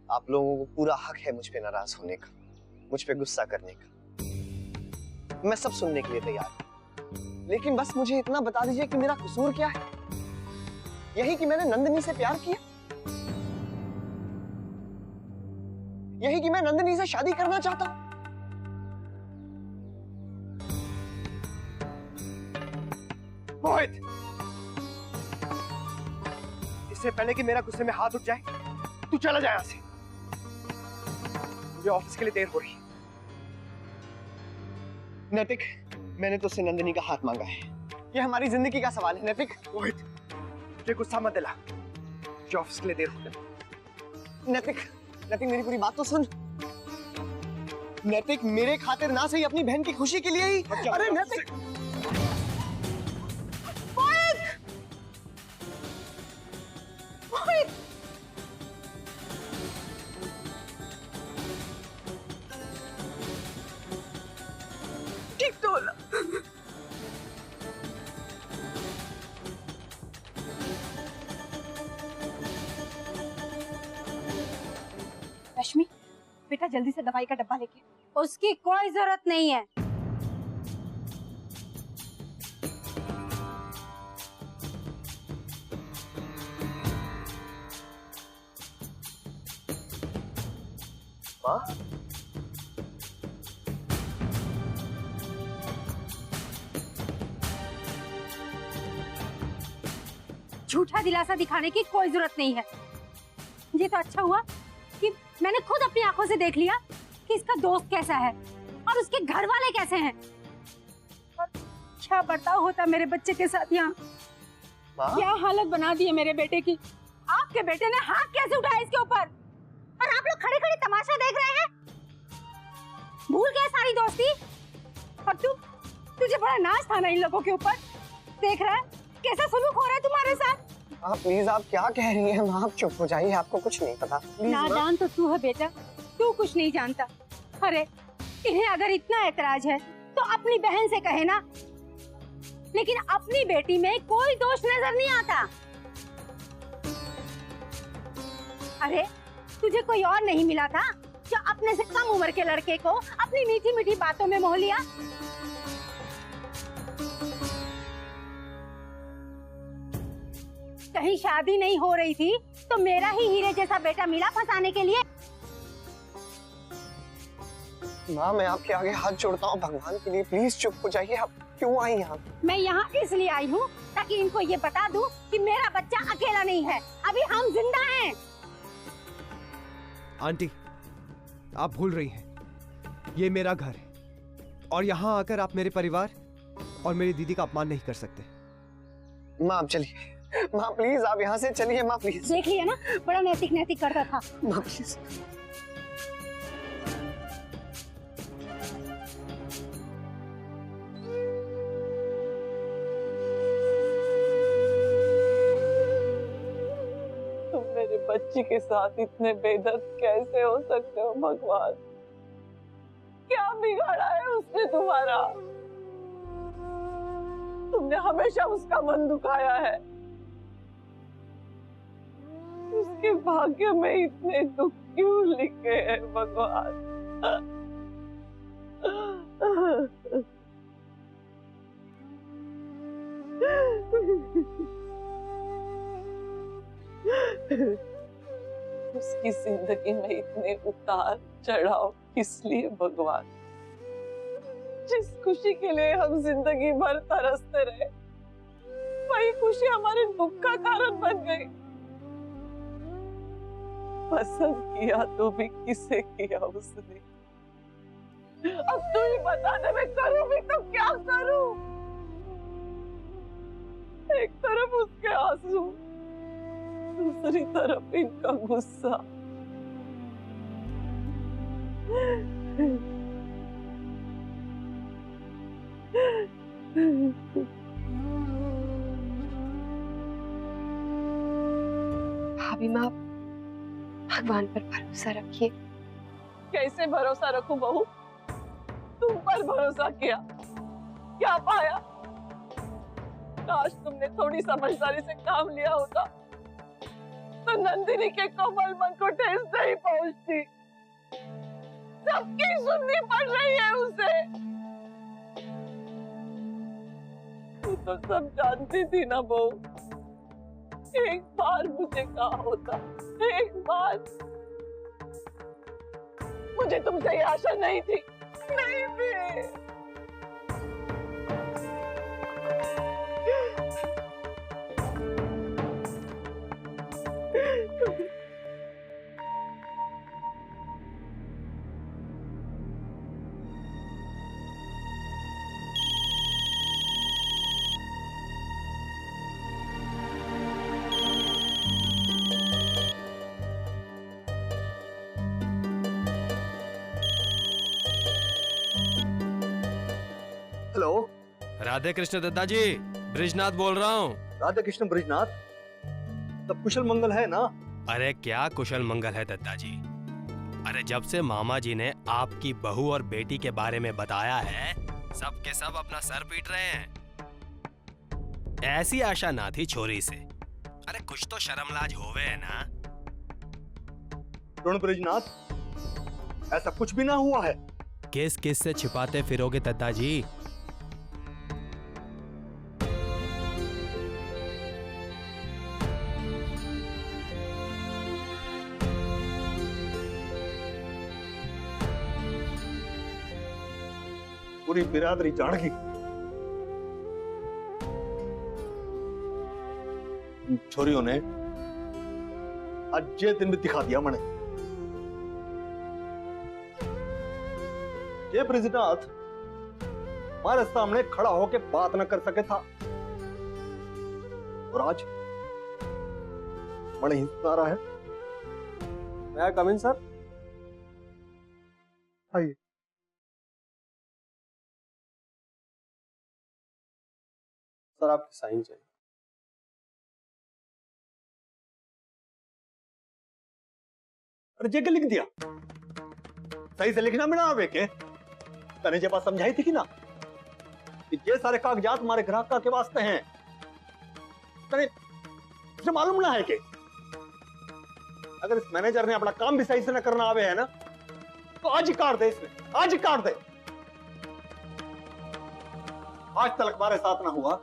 आप लोगों को पूरा हक है मुझ पे नाराज होने का, मुझ पे गुस्सा करने का। मैं सब सुनने के लिए तैयार हूं, लेकिन बस मुझे इतना बता दीजिए कि मेरा कसूर क्या है? यही कि मैंने नंदिनी से प्यार किया, यही कि मैं नंदिनी से शादी करना चाहता हूं। मोहित, इससे पहले कि मेरा गुस्से में हाथ उठ जाए, तू चला जाए यहां से। मुझे ऑफिस के लिए देर हो रही है। नैतिक, मैंने तुझसे नंदिनी का हाथ मांगा है, ये हमारी जिंदगी का सवाल है। नैतिक, मोहित, मुझे गुस्सा मत दिला, मुझे ऑफिस के लिए देर हो गई। नैतिक, नैतिक मेरी पूरी बात तो सुन। नैतिक, मेरे खातिर ना सही अपनी बहन की खुशी के लिए ही। अरे नैतिक, रश्मि, बेटा जल्दी से दवाई का डब्बा लेके। उसकी कोई जरूरत नहीं है। माँ? झूठा दिलासा दिखाने की कोई जरूरत नहीं है। ये तो अच्छा हुआ कि मैंने खुद अपनी आंखों से देख लिया कि इसका दोस्त कैसा है और उसके घर वाले कैसे हैं और क्या बर्ताव होता मेरे बच्चे के साथ यहाँ। क्या हालत बना दी है मेरे बेटे की। आपके बेटे ने हाथ कैसे उठाया इसके ऊपर और आप लोग खड़े खड़े तमाशा देख रहे हैं। भूल गए सारी दोस्ती। और तुझे बड़ा नाज था ना इन लोगों के ऊपर। देख रहा है कैसा सलूक हो रहा है तुम्हारे साथ। प्लीज, आप क्या कह रही हैं माँ? आप चुप हो जाइए, आपको कुछ नहीं पता। नादान तो तू है बेटा, तू कुछ नहीं जानता। अरे इन्हें अगर इतना ऐतराज है तो अपनी बहन से कहे ना, लेकिन अपनी बेटी में कोई दोष नजर नहीं आता। अरे तुझे कोई और नहीं मिला था जो अपने से कम उम्र के लड़के को अपनी मीठी मीठी बातों में मोह लिया। कहीं शादी नहीं हो रही थी तो मेरा ही हीरे जैसा बेटा मिला फंसाने के लिए। माँ, मैं आपके आगे हाथ जोड़ता हूँ, भगवान के लिए प्लीज चुप हो जाइए। आप क्यों आई यहाँ? मैं यहाँ इसलिए आई हूँ ताकि इनको ये बता दूँ कि मेरा बच्चा अकेला नहीं है, अभी हम जिंदा हैं। आंटी, आप भूल रही हैं, ये मेरा घर है और यहाँ आकर आप मेरे परिवार और मेरी दीदी का अपमान नहीं कर सकते। माँ आप चलिए, माँ प्लीज आप यहाँ से चलिए। माँ प्लीज। देख लिया ना, बड़ा नैतिक नैतिक करता था। माँ प्लीज। तुम मेरे बच्ची के साथ इतने बेदर्द कैसे हो सकते हो भगवान? क्या बिगाड़ा है उसने तुम्हारा? तुमने हमेशा उसका मन दुखाया है। उसके भाग्य में इतने दुख क्यों लिखे हैं भगवान? उसकी जिंदगी में इतने उतार चढ़ाव किस लिए भगवान? जिस खुशी के लिए हम जिंदगी भर तरसते रहे, वही खुशी हमारे दुख का कारण बन गई। पसंद किया तो भी किसे किया उसने? अब तू ही बता दे, मैं करूं भी तो क्या करूं? एक तरफ उसके आंसू, दूसरी तरफ इनका गुस्सा। भाभी माँ, भगवान पर भरोसा रखिए। कैसे भरोसा रखूं बहू? तुम पर भरोसा किया, क्या पाया? काश तुमने थोड़ी समझदारी से काम लिया होता तो नंदिनी के कोमल मन को ठेस नहीं पहुंची। समझती, सबकी सुननी पड़ रही है उसे। तू तो सब जानती थी ना बहू, एक बार मुझे कहा होता, एक बार। मुझे तुमसे ये आशा नहीं थी, नहीं थी। हेलो, राधे कृष्ण दत्ता जी, ब्रिजनाथ बोल रहा हूँ। राधा कृष्ण ब्रिजनाथ, सब कुशल मंगल है ना? अरे क्या कुशल मंगल है दत्ता जी। अरे जब से मामा जी ने आपकी बहू और बेटी के बारे में बताया है, सब के सब अपना सर पीट रहे हैं। ऐसी आशा ना थी छोरी से। अरे कुछ तो शर्मलाज होवे है ना। ड्रोन ब्रिजनाथ, ऐसा कुछ भी ना हुआ है। किस किस से छिपाते फिरोगे दत्ता जी? पूरी बिरादरी जान गई। छोरियों ने आज ये दिन भी दिखा दिया मैंने। ये ब्रिजनाथ हमारे सामने खड़ा होके बात न कर सके था, और आज बड़े हिस्सा रहा है। मैं कम इन सर? आइए। सर आपकी साइन चाहिए। अरे जे के लिख दिया, सही से लिखना में ना आवे के। तने जे बात समझाई थी कि ना, कि ये सारे कागजात हमारे ग्राहक के वास्ते हैं। तने तुझे मालूम ना है कि अगर इस मैनेजर ने अपना काम भी सही से ना करना आवे है ना, तो आज ही काट दे इसने, आज ही काट दे। आज तक हमारे साथ ना हुआ,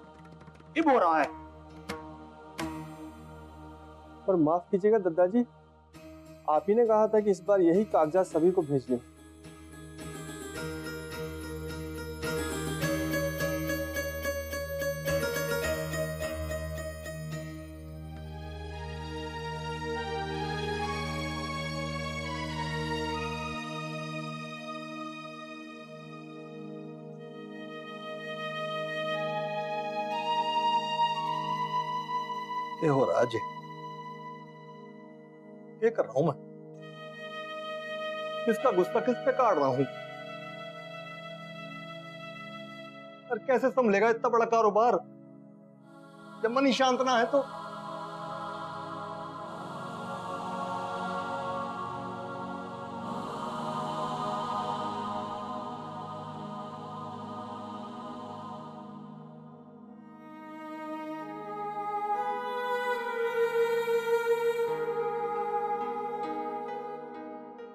अब हो रहा है। पर माफ कीजिएगा दद्दा जी, आप ही ने कहा था कि इस बार यही कागजात सभी को भेज दें। ये हो रहा है, ये कर रहा हूं मैं? किसका गुस्सा किस पे काट रहा हूं? और कैसे संभलेगा इतना बड़ा कारोबार जब मन ही शांत ना है? तो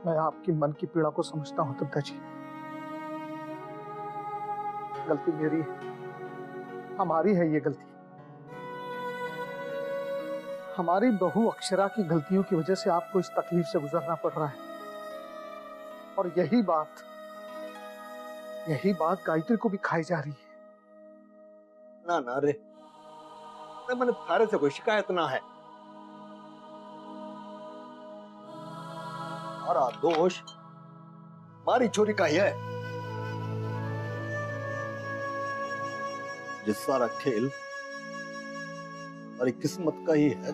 मैं आपकी मन की पीड़ा को समझता हूं दद्दा जी। गलती मेरी है, हमारी है ये गलती। हमारी बहू अक्षरा की गलतियों की वजह से आपको इस तकलीफ से गुजरना पड़ रहा है। और यही बात गायत्री को भी खाई जा रही है। ना ना रे, मैंने थारे से कोई शिकायत ना है। हमारा दोष हमारी चोरी का ही है। ये सारा खेल हमारी किस्मत का ही है।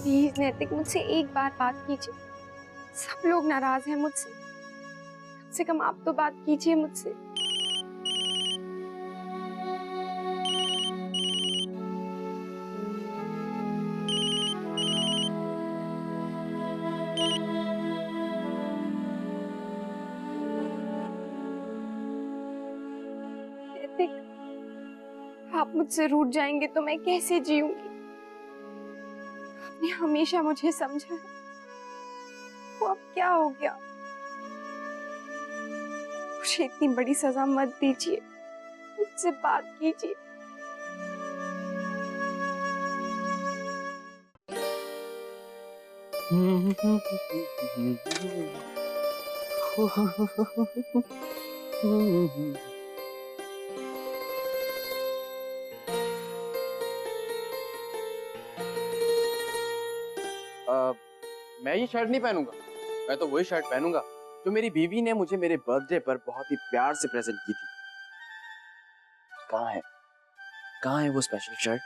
प्लीज नैतिक, मुझसे एक बार बात कीजिए। सब लोग नाराज हैं मुझसे, कम से कम आप तो बात कीजिए मुझसे। आप मुझसे रूठ जाएंगे तो मैं कैसे जीऊंगी? आपने हमेशा मुझे समझा है, वो अब क्या हो गया? मुझे इतनी बड़ी सजा मत दीजिए, मुझसे बात कीजिए। मैं ये शर्ट नहीं पहनूंगा। मैं तो वही शर्ट पहनूंगा जो मेरी बीवी ने मुझे मेरे बर्थडे पर बहुत ही प्यार से प्रेजेंट की थी। कहाँ है वो स्पेशल शर्ट?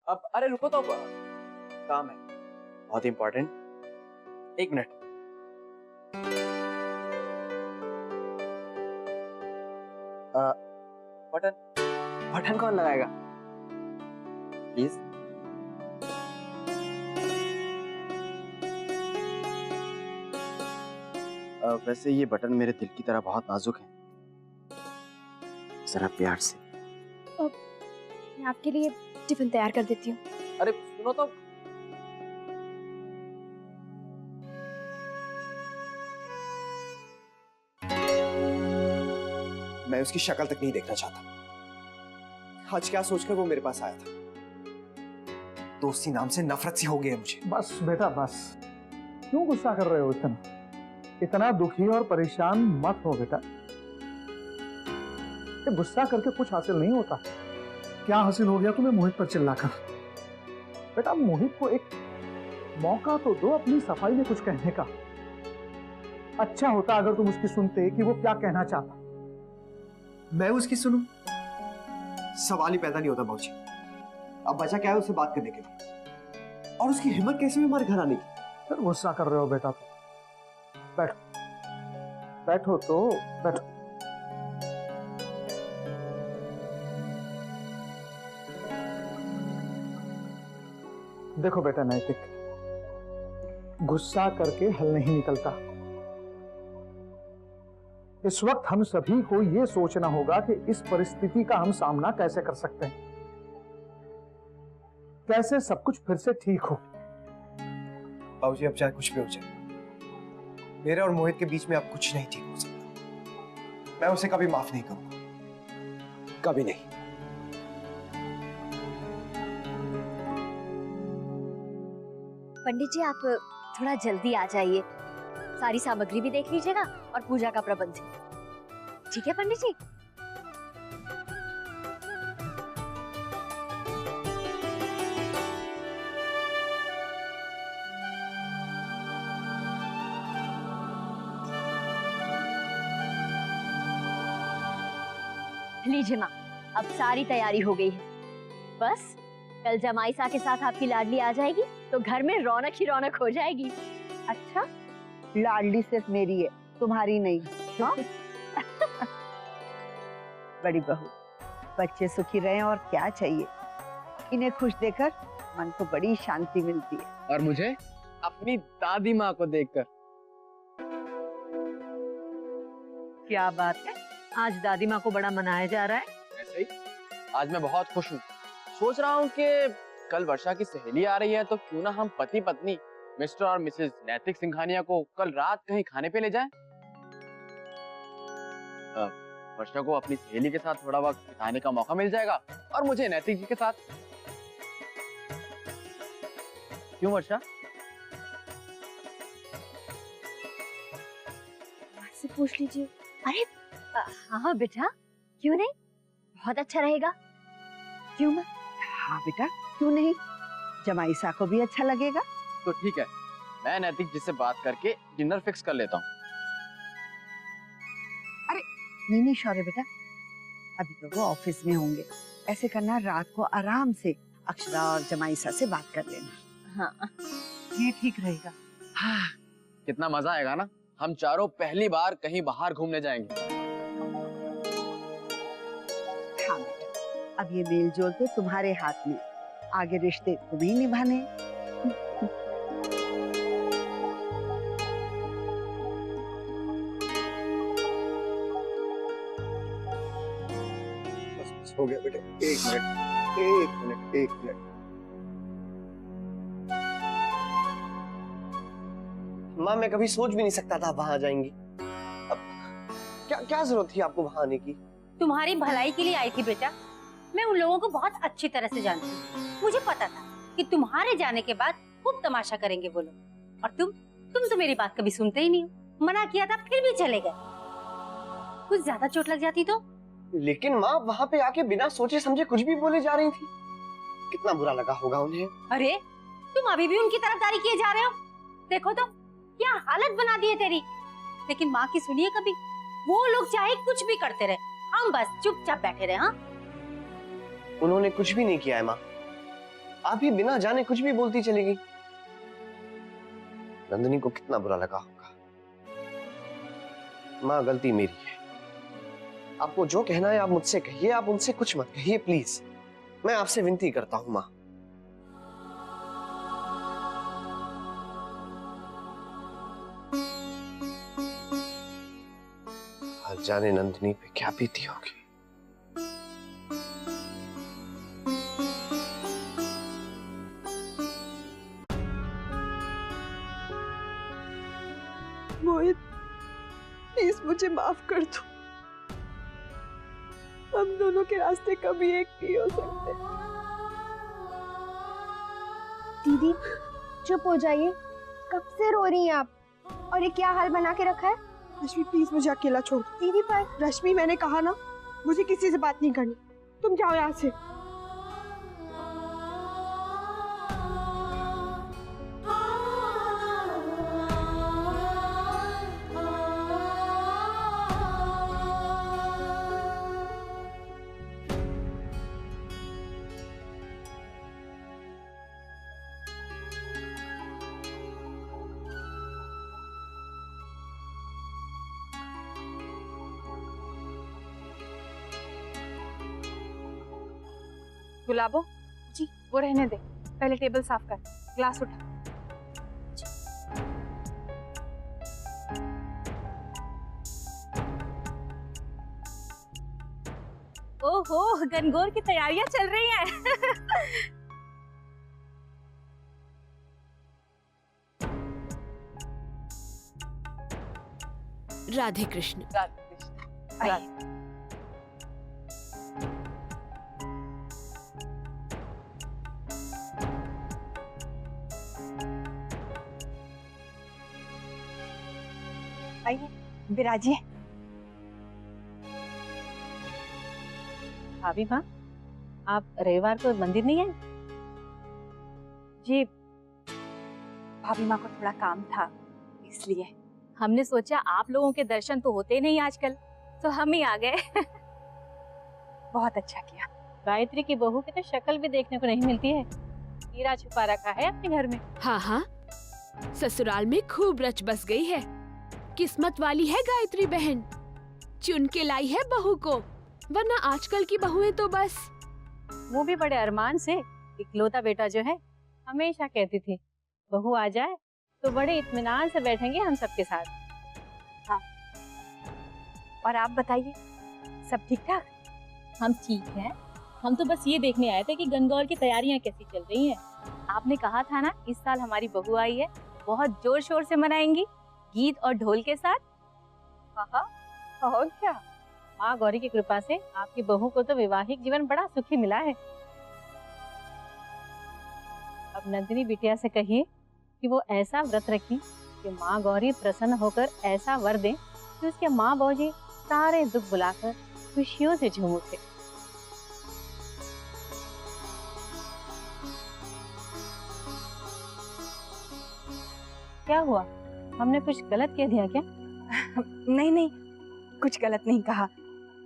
अब अरे रुको तो, काम है बहुत इंपॉर्टेंट। एक मिनट। बटन कौन लगाएगा प्लीज? वैसे ये बटन मेरे दिल की तरह बहुत नाजुक है, जरा प्यार से। मैं आपके लिए टिफिन तैयार कर देती हूँ। अरे सुनो तो, मैं उसकी शक्ल तक नहीं देखना चाहता। आज क्या सोचकर वो मेरे पास आया था? दोस्ती नाम से नफरत सी हो गई है मुझे। बस बेटा बस, क्यों गुस्सा कर रहे हो? इतना दुखी और परेशान मत हो बेटा। ये गुस्सा करके कुछ हासिल नहीं होता। क्या हासिल हो गया तुम्हें मोहित पर चिल्लाकर? बेटा मोहित को एक मौका तो दो अपनी सफाई में कुछ कहने का। अच्छा होता अगर तुम उसकी सुनते कि वो क्या कहना चाहता। मैं उसकी सुनूं? सवाल ही पैदा नहीं होता बाबूजी। अब बचा क्या है उससे बात करने के लिए? और उसकी हिम्मत कैसे हुई हमारे घर आने की? फिर गुस्सा कर रहे हो बेटा? बैठो बैठो तो बैठो। देखो बेटा नैतिक, गुस्सा करके हल नहीं निकलता। इस वक्त हम सभी को यह सोचना होगा कि इस परिस्थिति का हम सामना कैसे कर सकते हैं, कैसे सब कुछ फिर से ठीक हो। बाबूजी अब चाहे कुछ भी हो जाए, मेरे और मोहित के बीच में अब कुछ नहीं ठीक हो सकता। मैं उसे कभी माफ नहीं करूंगा, कभी नहीं। पंडित जी आप थोड़ा जल्दी आ जाइए, सारी सामग्री भी देख लीजिएगा और पूजा का प्रबंध। ठीक है पंडित जी? लीजिए माँ, अब सारी तैयारी हो गई है। बस कल जमाई सा के साथ आपकी लाडली आ जाएगी तो घर में रौनक ही रौनक हो जाएगी। अच्छा, लाडली सिर्फ मेरी है, तुम्हारी नहीं। हाँ? बड़ी बहू, बच्चे सुखी रहें और क्या चाहिए। इन्हें खुश देखकर मन को बड़ी शांति मिलती है। और मुझे अपनी दादी माँ को देखकर। क्या बात है, आज दादी माँ को बड़ा मनाया जा रहा है। ऐसे ही आज मैं बहुत खुश हूँ। सोच रहा हूँ कि कल वर्षा की सहेली आ रही है तो क्यों ना हम पति पत्नी मिस्टर और मिसेस नैतिक सिंघानिया को कल रात कहीं खाने पे ले जाएं। वर्षा को अपनी सहेली के साथ थोड़ा वक्त बिताने का मौका मिल जाएगा और मुझे नैतिक जी के साथ। क्यों वर्षा? से पूछ लीजिए। अरे हाँ बेटा, क्यों नहीं, बहुत अच्छा रहेगा। क्यों माँ? हाँ बेटा, क्यों नहीं, जमाई सा को भी अच्छा लगेगा। तो ठीक है, मैं नैतिक जी से बात करके डिनर फिक्स कर लेता हूँ। अरे नहीं शौर्य बेटा, अभी तो वो ऑफिस में होंगे। ऐसे करना, रात को आराम से अक्षरा और जमाई सा से बात कर लेना। हाँ ये ठीक रहेगा। हाँ, कितना मजा आएगा ना, हम चारों पहली बार कहीं बाहर घूमने जाएंगे। हाँ बेटा, अब ये मेल जोल तो तुम्हारे हाथ में, आगे रिश्ते तुम्हें ही निभाने। बस हो गया बेटे, एक मिनट। माँ मैं कभी सोच भी नहीं सकता था वहां जाएंगी। अब क्या जरूरत थी आपको वहां आने की? तुम्हारी भलाई के लिए आई थी बेटा। मैं उन लोगों को बहुत अच्छी तरह से जानती हूँ। मुझे पता था कि तुम्हारे जाने के बाद खूब तमाशा करेंगे वो लोग, और तुम तो मेरी बात कभी सुनते ही नहीं हो। मना किया था फिर भी चले गए। कुछ ज्यादा चोट लग जाती तो? लेकिन माँ वहां पे आके बिना सोचे समझे कुछ भी बोले जा रही थी। कितना बुरा लगा होगा उन्हें। अरे तुम अभी भी उनकी तरफदारी किए जा रहे हो। देखो तो क्या हालत बना दी है तेरी। लेकिन माँ की सुनिए कभी। वो लोग चाहे कुछ भी करते रहे, हम बस चुपचाप बैठे रहे। हाँ, उन्होंने कुछ भी नहीं किया है माँ। आप ही बिना जाने कुछ भी बोलती चली गई। नंदिनी को कितना बुरा लगा होगा। माँ गलती मेरी है। आपको जो कहना है आप मुझसे कहिए, आप उनसे कुछ मत कहिए प्लीज। मैं आपसे विनती करता हूँ माँ। आज जाने नंदिनी पे क्या बीती होगी। मोहित प्लीज मुझे माफ कर दो। हम दोनों के रास्ते कभी एक नहीं हो सकते। दीदी चुप हो जाइए, कब से रो रही हैं आप? और ये क्या हाल बना के रखा है? रश्मि प्लीज मुझे अकेला छोड़। दीदी पर रश्मि मैंने कहा ना, मुझे किसी से बात नहीं करनी। तुम जाओ यहाँ से। गुलाबो जी, वो रहने दे, पहले टेबल साफ कर, ग्लास उठा। ओहो, गनगौर की तैयारियां चल रही हैं। राधे कृष्ण। आइए विराजिए। भाभी माँ, आप रविवार को मंदिर नहीं आए? जी भाभी माँ को थोड़ा काम था इसलिए। हमने सोचा आप लोगों के दर्शन तो होते नहीं आजकल, तो हम ही आ गए। बहुत अच्छा किया। गायत्री की बहू की तो शक्ल भी देखने को नहीं मिलती है। हीरा छुपा रखा है अपने घर में। हाँ हाँ, ससुराल में खूब रच बस गई है। किस्मत वाली है गायत्री बहन, चुन के लाई है बहू को, वरना आजकल की बहुएं तो बस। वो भी बड़े अरमान से, इकलौता बेटा जो है, हमेशा कहती थी बहू आ जाए तो बड़े इत्मीनान से बैठेंगे हम सबके साथ। हाँ, और आप बताइए, सब ठीक ठाक? हम ठीक हैं। हम तो बस ये देखने आए थे कि गनगौर की तैयारियां कैसी चल रही हैं। आपने कहा था ना इस साल हमारी बहू आई है, बहुत जोर शोर से मनाएंगी, गीत और ढोल के साथ। हाँ, और क्या। माँ गौरी की कृपा से आपकी बहू को तो वैवाहिक जीवन बड़ा सुखी मिला है। अब नंदिनी बिटिया से कहिए कि वो ऐसा व्रत रखी कि माँ गौरी प्रसन्न होकर ऐसा वर दें कि उसके माँ बहू सारे दुख बुलाकर खुशियों से झूम उठे। क्या हुआ, हमने कुछ गलत कह दिया क्या? नहीं नहीं, कुछ गलत नहीं कहा।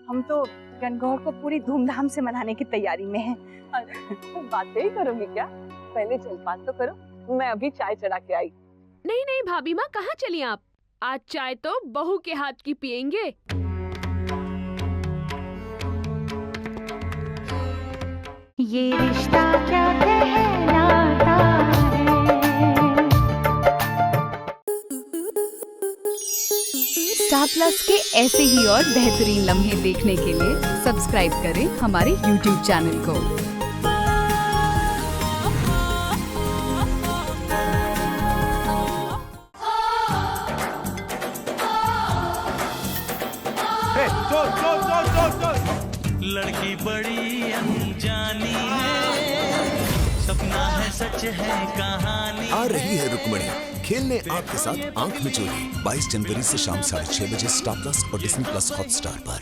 हम तो गनगौर को पूरी धूमधाम से मनाने की तैयारी में हैं। बातें ही करोगी क्या? पहले जलपान तो करो, मैं अभी चाय चढ़ा के आई। नहीं नहीं भाभी माँ, कहाँ चली आप? आज चाय तो बहू के हाथ की पियेंगे। ये रिश्ता क्या कहलाता है। स्टार प्लस के ऐसे ही और बेहतरीन लम्हे देखने के लिए सब्सक्राइब करें हमारे YouTube चैनल को। लड़की बड़ी अनजानी है, सपना है सच है कहानी। आ रही है रुक्मणी खेलने आपके साथ आंख मिचोली 22 जनवरी से शाम 6:30 बजे स्टार प्लस और डिज्नी प्लस हॉटस्टार पर।